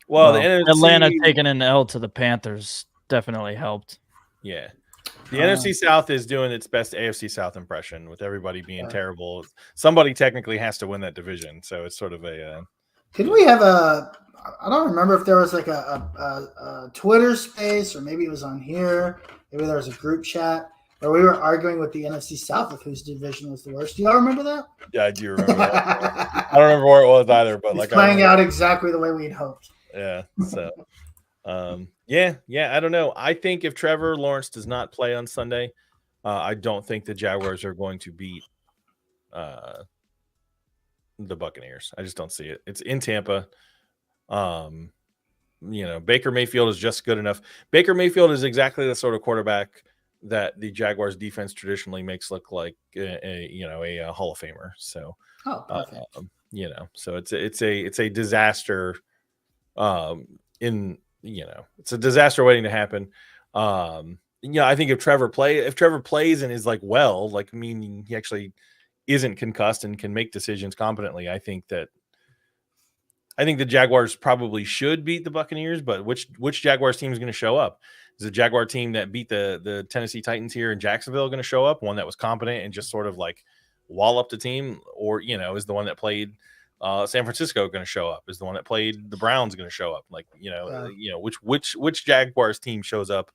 Well, the NFC,
Atlanta taking an L to the Panthers definitely helped.
Yeah. The NFC South is doing its best AFC South impression with everybody being terrible. Somebody technically has to win that division, so it's sort of a.
Could we have I don't remember if there was like a Twitter space, or maybe it was on here. Maybe there was a group chat where we were arguing with the NFC South of whose division was the worst. Do y'all remember that?
Yeah, I do remember that. I don't remember where it was either, but
it's playing out exactly the way we'd hoped.
Yeah. So. I don't know. I think if Trevor Lawrence does not play on Sunday, I don't think the Jaguars are going to beat the Buccaneers. I just don't see it. It's in Tampa. Baker Mayfield is just good enough. Baker Mayfield is exactly the sort of quarterback that the Jaguars defense traditionally makes look like a Hall of Famer. So,
perfect.
So it's a disaster. It's a disaster waiting to happen. I think if Trevor plays and is meaning he actually isn't concussed and can make decisions competently, I think the Jaguars probably should beat the Buccaneers, but which Jaguars team is going to show up? Is the Jaguar team that beat the Tennessee Titans here in Jacksonville going to show up? One that was competent and just sort of like wall up the team, or is the one that played San Francisco going to show up? Is the one that played the Browns going to show up? Which Jaguars team shows up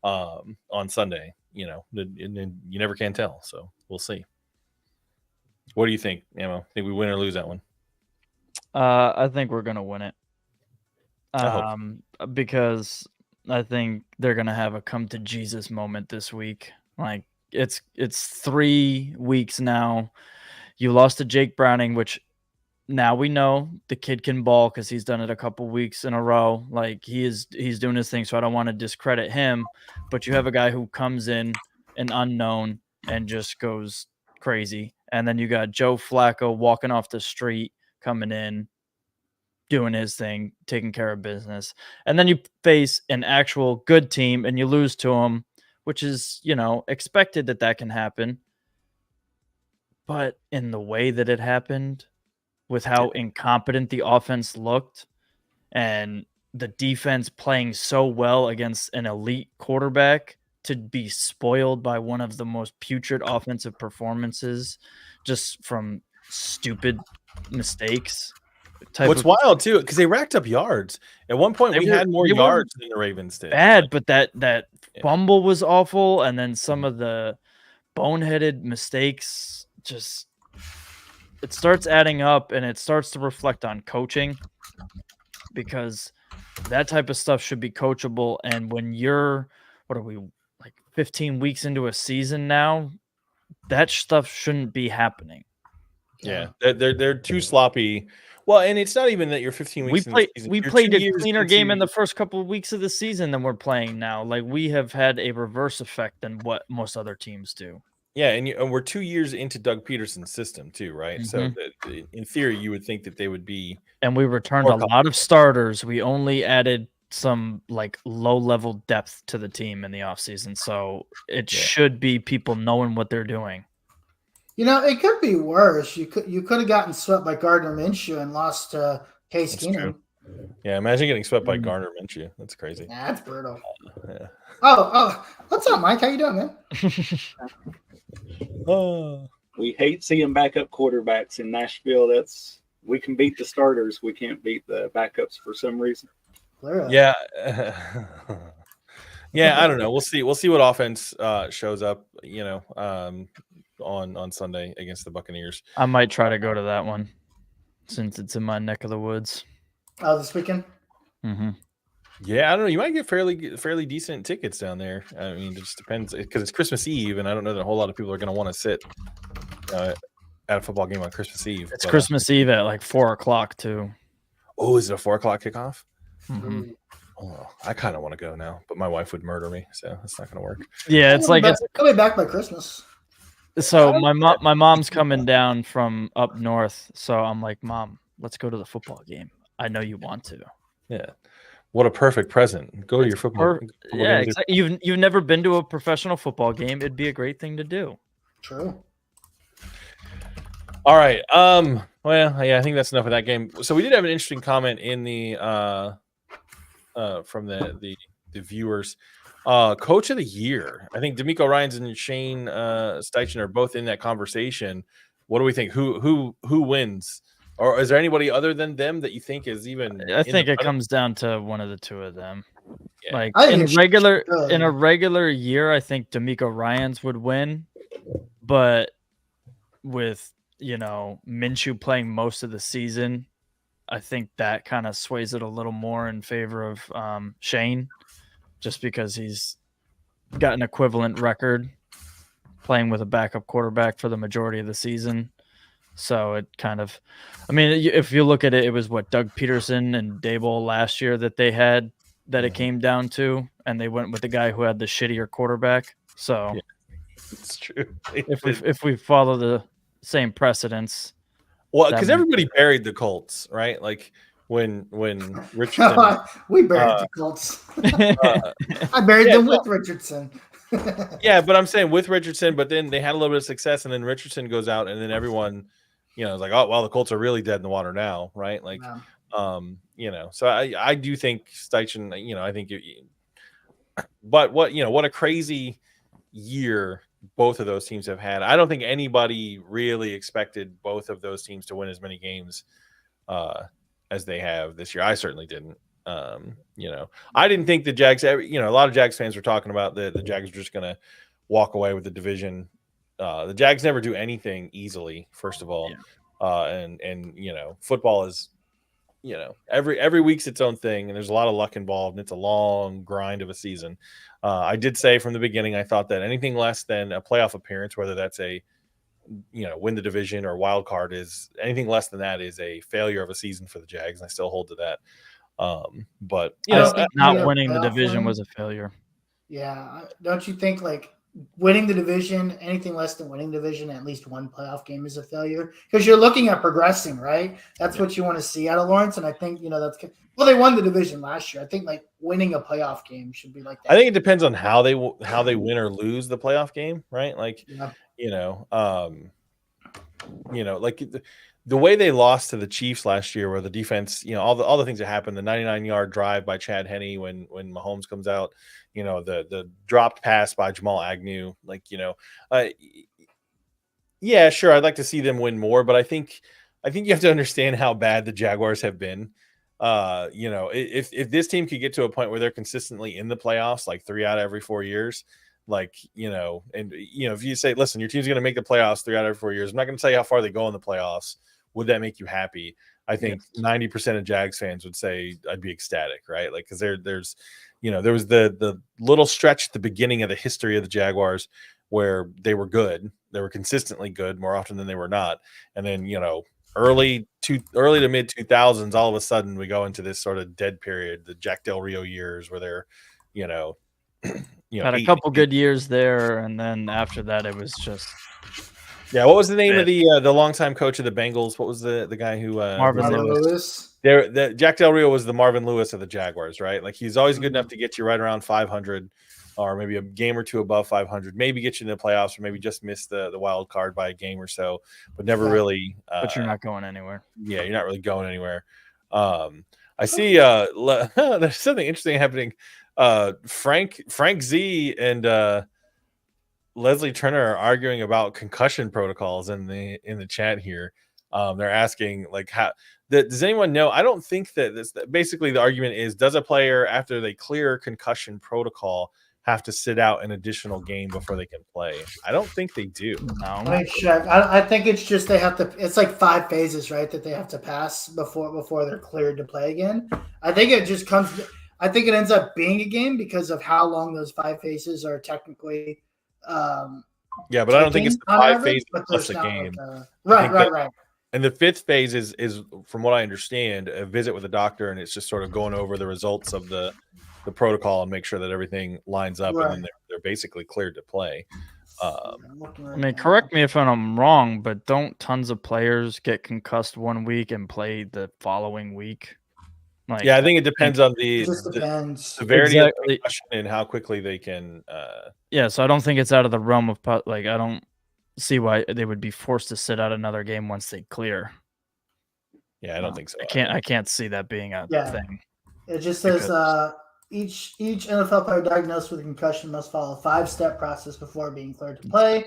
on Sunday? And you never can tell. So we'll see. What do you think, Ammo? Think we win or lose that one?
I think we're gonna win it.
I hope
Because I think they're gonna have a come to Jesus moment this week. Like it's 3 weeks now. You lost to Jake Browning, which now we know the kid can ball because he's done it a couple weeks in a row. Like he's doing his thing, so I don't want to discredit him. But you have a guy who comes in an unknown and just goes crazy, and then you got Joe Flacco walking off the street, coming in, doing his thing, taking care of business, and then you face an actual good team and you lose to them, which is expected that can happen. But in the way that it happened, with how incompetent the offense looked and the defense playing so well against an elite quarterback, to be spoiled by one of the most putrid offensive performances just from stupid mistakes.
what's wild too, because they racked up yards. At one point, we had more yards than the Ravens did.
Bad, but that fumble was awful, and then some of the boneheaded mistakes just it starts adding up, and it starts to reflect on coaching, because that type of stuff should be coachable. And when you're, what are we, like 15 weeks into a season now, that stuff shouldn't be happening.
Yeah, they're too sloppy. Well, and it's not even that you're 15 weeks.
We played a cleaner game in the first couple of weeks of the season than we're playing now. Like we have had a reverse effect than what most other teams do.
Yeah, and we're 2 years into Doug Peterson's system too, right? So in theory, you would think that they would be.
And we returned a lot of starters. We only added some like low-level depth to the team in the offseason. So it should be people knowing what they're doing.
It could be worse. You could have gotten swept by Gardner Minshew and lost to Case Keenum.
Yeah, imagine getting swept by Gardner Minshew. That's crazy.
That's brutal.
Yeah.
Oh, what's up, Mike? How you doing, man?
We hate seeing backup quarterbacks in Nashville. We can beat the starters. We can't beat the backups for some reason.
Clearly.
Yeah. Yeah, I don't know. We'll see. We'll see what offense shows up, on Sunday against the Buccaneers.
I might try to go to that one since it's in my neck of the woods.
Oh, this weekend?
Mm-hmm.
Yeah, I don't know. You might get fairly decent tickets down there. I mean, it just depends because it's Christmas Eve, and I don't know that a whole lot of people are going to want to sit at a football game on Christmas Eve.
It's Christmas Eve at like 4:00 too.
Oh, is it a 4:00 kickoff?
Mm-hmm.
Oh, I kind of want to go now, but my wife would murder me, so that's not going to work.
Yeah, it's like
I'll be back by Christmas.
So my mom's coming down from up north, so I'm like, Mom, let's go to the football game. I know you want to.
Yeah. What a perfect present. Go to your football.
Yeah, exactly. You've never been to a professional football game. It'd be a great thing to do.
True.
All right. Well, yeah, I think that's enough of that game. So we did have an interesting comment in the from the viewers. Coach of the year. I think D'Amico Ryans and Shane Steichen are both in that conversation. What do we think? Who wins? Or is there anybody other than them that you think is even?
I think it comes down to one of the two of them.
Yeah.
Like in a regular year, I think D'Amico Ryans would win, but with Minshew playing most of the season, I think that kind of sways it a little more in favor of Shane, just because he's got an equivalent record playing with a backup quarterback for the majority of the season. So it kind of, I mean, if you look at it, it was Doug Peterson and Daboll last year that they had that it came down to, and they went with the guy who had the shittier quarterback. So
it's true.
If we follow the same precedents,
well, because everybody buried the Colts, right? Like when Richardson,
we buried the Colts. I buried them with Richardson.
Yeah, but I'm saying with Richardson, but then they had a little bit of success, and then Richardson goes out, and then everyone, is like, oh, well, the Colts are really dead in the water now, right? Like, so I do think Steichen, I think, but what a crazy year both of those teams have had. I don't think anybody really expected both of those teams to win as many games as they have this year. I certainly didn't. I didn't think the Jags, a lot of Jags fans were talking about the Jags are just going to walk away with the division. The Jags never do anything easily, first of all. And football is every week's its own thing, and there's a lot of luck involved, and it's a long grind of a season. I did say from the beginning I thought that anything less than a playoff appearance, whether that's a win the division or wild card, is anything less than that is a failure of a season for the Jags, and I still hold to that. But
not winning the division was a failure.
Yeah, don't you think like winning the division, anything less than winning the division, at least one playoff game is a failure? Because you're looking at progressing, right? That's what you want to see out of Lawrence, and I think that's well. They won the division last year. I think like winning a playoff game should be like that.
I think it depends on how they win or lose the playoff game, right? Like, like the way they lost to the Chiefs last year, where the defense, all the things that happened, the 99-yard drive by Chad Henne when Mahomes comes out, the dropped pass by Jamal Agnew, yeah, sure, I'd like to see them win more, but I think you have to understand how bad the Jaguars have been. If this team could get to a point where they're consistently in the playoffs, like 3 out of every 4 years, if you say, listen, your team's going to make the playoffs 3 out of every 4 years, I'm not going to tell you how far they go in the playoffs. Would that make you happy? I think 90% of Jags fans would say I'd be ecstatic, right? Like, because there was the little stretch at the beginning of the history of the Jaguars where they were good, they were consistently good more often than they were not, and then early to mid 2000s, all of a sudden we go into this sort of dead period, the Jack Del Rio years, where they're
had a couple good years there, and then after that it was just.
Yeah, what was the name of the longtime coach of the Bengals? What was the guy who
Marvin Lewis?
Jack Del Rio was the Marvin Lewis of the Jaguars, right? Like, he's always good enough to get you right around 500, or maybe a game or two above 500, maybe get you in the playoffs, or maybe just miss the wild card by a game or so, but never really.
But you're not going anywhere.
Yeah, you're not really going anywhere. I see. There's something interesting happening. Frank Z and Leslie Turner are arguing about concussion protocols in the chat here. They're asking, like, how does anyone know? I don't think that this. Basically, the argument is: does a player, after they clear concussion protocol, have to sit out an additional game before they can play? I don't think they do.
No,
I think it's just they have to. It's like 5 phases, right? That they have to pass before they're cleared to play again. I think it just comes. I think it ends up being a game because of how long those 5 phases are technically.
Yeah, but I don't think it's the 5 phases plus a game.
Right.
And the 5th phase is, from what I understand, a visit with a doctor, and it's just sort of going over the results of the protocol and make sure that everything lines up, and then they're basically cleared to play.
I mean, correct me if I'm wrong, but don't tons of players get concussed 1 week and play the following week? Like,
yeah, I think it depends on the severity of the concussion and how quickly they can.
Yeah, so I don't think it's out of the realm of I don't see why they would be forced to sit out another game once they clear.
Yeah, I don't think so.
I can't see that being a thing.
It just says each NFL player diagnosed with a concussion must follow a 5-step process before being cleared to play.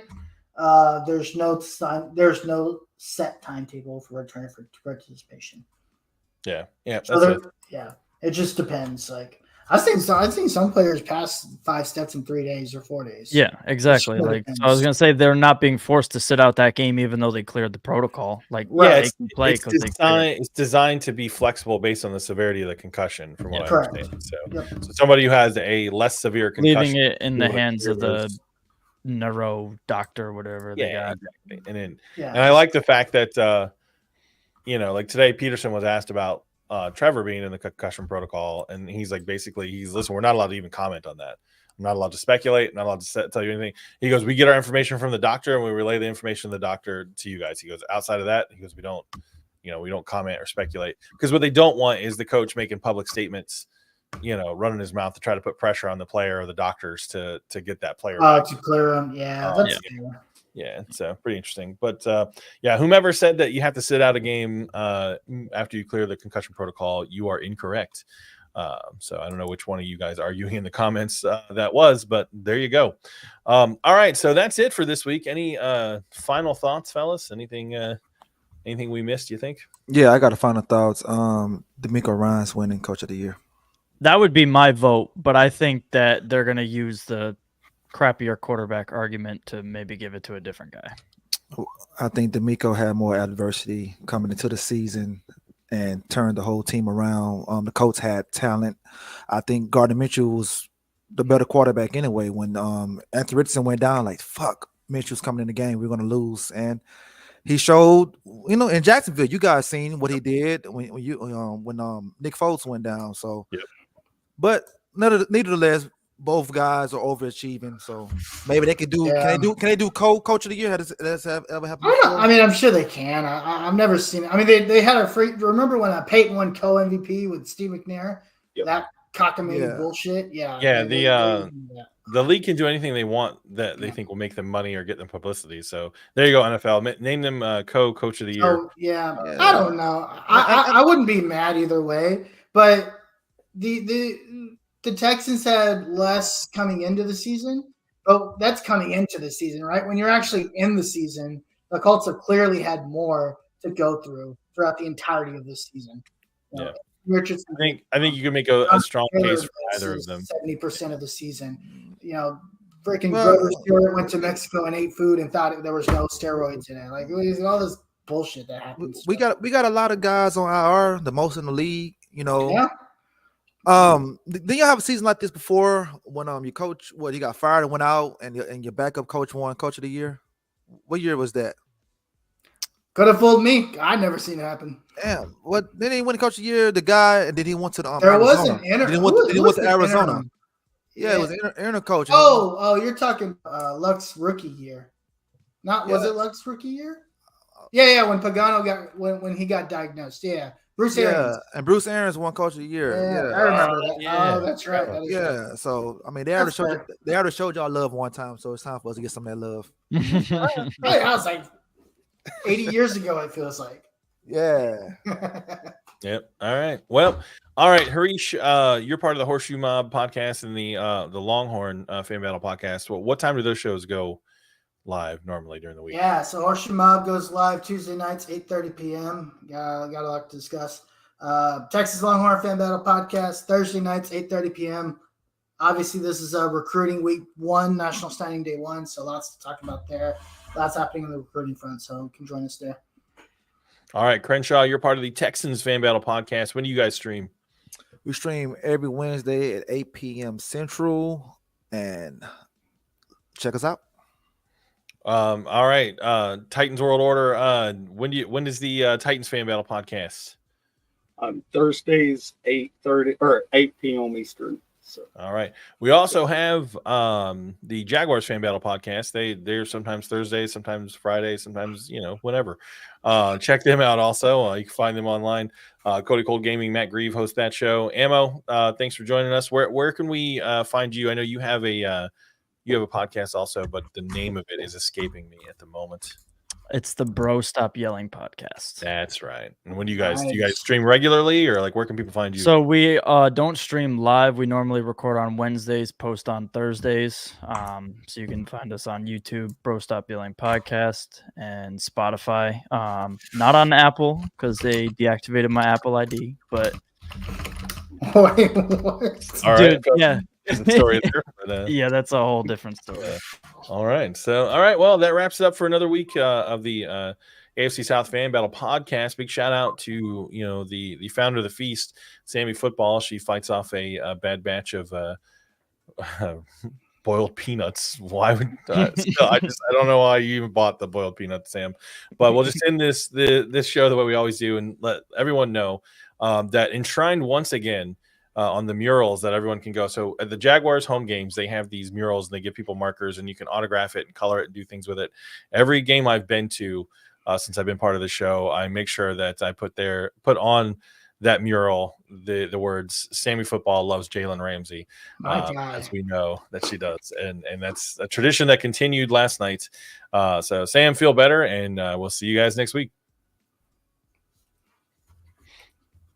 There's no set timetable for return for participation.
Yeah.
It just depends. Like, I've seen some players pass 5 steps in 3 days or 4 days.
Yeah, exactly. Like, so I was gonna say they're not being forced to sit out that game even though they cleared the protocol. Like, they can play because
it's designed to be flexible based on the severity of the concussion, from what I understand. So somebody who has a less severe concussion,
leaving it in the hands of the neuro doctor, whatever they got.
Exactly. And I like the fact that like today, Peterson was asked about Trevor being in the concussion protocol, and he's like, basically, listen, we're not allowed to even comment on that. I'm not allowed to speculate, not allowed to tell you anything. He goes, we get our information from the doctor, and we relay the information of the doctor to you guys. He goes, outside of that, he goes, we don't comment or speculate, because what they don't want is the coach making public statements, running his mouth to try to put pressure on the player or the docters to get that player
to clear him.
Yeah, it's pretty interesting. But whomever said that you have to sit out a game after you clear the concussion protocol, you are incorrect. So I don't know which one of you guys arguing in the comments that was, but there you go. All right, so that's it for this week. Any final thoughts, fellas? Anything we missed, you think?
Yeah, I got a final thoughts. D'Amico Ryans winning Coach of the Year.
That would be my vote, but I think that they're going to use the crappier quarterback argument to maybe give it to a different guy.
I think D'Amico had more adversity coming into the season, and turned the whole team around. The Colts had talent. I think Gardner Minshew was the better quarterback anyway. When Anthony Richardson went down, like fuck, Minshew's coming in the game, we're gonna lose. And he showed, in Jacksonville, you guys seen what he did when Nick Foles went down. So,
Yep.
But nevertheless, both guys are overachieving. So maybe they could do.
Yeah.
Can they do coach of the year? Has that ever happened?
I don't know.
before?
I mean, I'm sure they can. I've never seen it. I mean, they had a free. Remember when Peyton won co-MVP with Steve McNair?
Yep.
That cockamamie
Yeah.
bullshit. Yeah.
Yeah,
they
the league can do anything they want that they think will make them money or get them publicity. So there you go, NFL. Name them coach of the year.
Oh yeah. I don't know. I wouldn't be mad either way. But the Texans had less coming into the season. But that's coming into the season, right? When you're actually in the season, the Colts have clearly had more to go through throughout the entirety of this season.
Yeah.
Richardson,
I think you can make a strong case for either of them.
70% of the season. Freaking Grover Stewart went to Mexico and ate food and thought there was no steroids in it. Like all this bullshit that happens.
We got a lot of guys on IR, the most in the league.
Yeah.
Did you have a season like this before when your coach you got fired and went out and your backup coach won coach of the year? What year was that?
Could have fooled me. I never seen it happen.
Damn. What? Then he won coach of the year. The guy, and then he went to the
There was
Arizona.
an interim.
Then he went to Arizona.
Interim?
Yeah, it was interim coach.
Oh, you're talking Luck's rookie year. Was it Luck's rookie year? Yeah, when Pagano got when he got diagnosed. Yeah. Bruce Arians.
And Bruce Arians won coach of the year.
Yeah, I remember that.
Yeah.
Oh, that's right. That is right.
Yeah, so I mean, they already showed y'all love one time, so it's time for us to get some of that love.
Right, I was like 80 years ago. It feels like.
Yeah.
Yep. All right. Well, all right, Harish, you're part of the Horseshoe Mob podcast and the Longhorn Fan Battle podcast. Well, what time do those shows go live normally during the week?
Yeah, so Horseshoe Mob goes live Tuesday nights, 8:30 p.m. Got a lot to discuss. Texas Longhorn Fan Battle podcast Thursday nights, 8:30 p.m. Obviously, this is recruiting week 1, National Signing Day 1, so lots to talk about there. Lots happening on the recruiting front, so you can join us there.
All right, Crenshaw, you're part of the Texans Fan Battle podcast. When do you guys stream?
We stream every Wednesday at 8 p.m. Central, and check us out.
All right, Titans World Order. When does the Titans Fan Battle podcast?
Thursdays 8:30 or 8 p.m. Eastern. So.
All right. We also have the Jaguars Fan Battle podcast. They're sometimes Thursdays, sometimes Fridays, sometimes whenever. Check them out. Also, you can find them online. Cody Cold Gaming, Matt Grieve hosts that show. Ammo, thanks for joining us. Where can we find you? I know you have a podcast also, but the name of it is escaping me at the moment.
It's the Bro Stop Yelling podcast.
That's right. And when do you guys stream regularly, or like where can people find you?
So we don't stream live. We normally record on Wednesdays, post on Thursdays. So you can find us on YouTube, Bro Stop Yelling podcast, and Spotify. Not on Apple because they deactivated my Apple ID, but
Wait, what?
All right.
dude, yeah.
Story there, but,
Yeah, that's a whole different story.
All right. Well, that wraps it up for another week of the AFC South Fan Battle podcast. Big shout out to the founder of the feast, Sammy Football. She fights off a bad batch of boiled peanuts. Why would I don't know why you even bought the boiled peanuts, Sam. But we'll just end this show the way we always do and let everyone know that enshrined once again on the murals that everyone can go. So at the Jaguars home games, they have these murals and they give people markers and you can autograph it and color it and do things with it. Every game I've been to since I've been part of the show, I make sure that I put on that mural the words "Sammy Football loves Jalen Ramsey," as we know that she does, and that's a tradition that continued last night. So Sam, feel better, and we'll see you guys next week.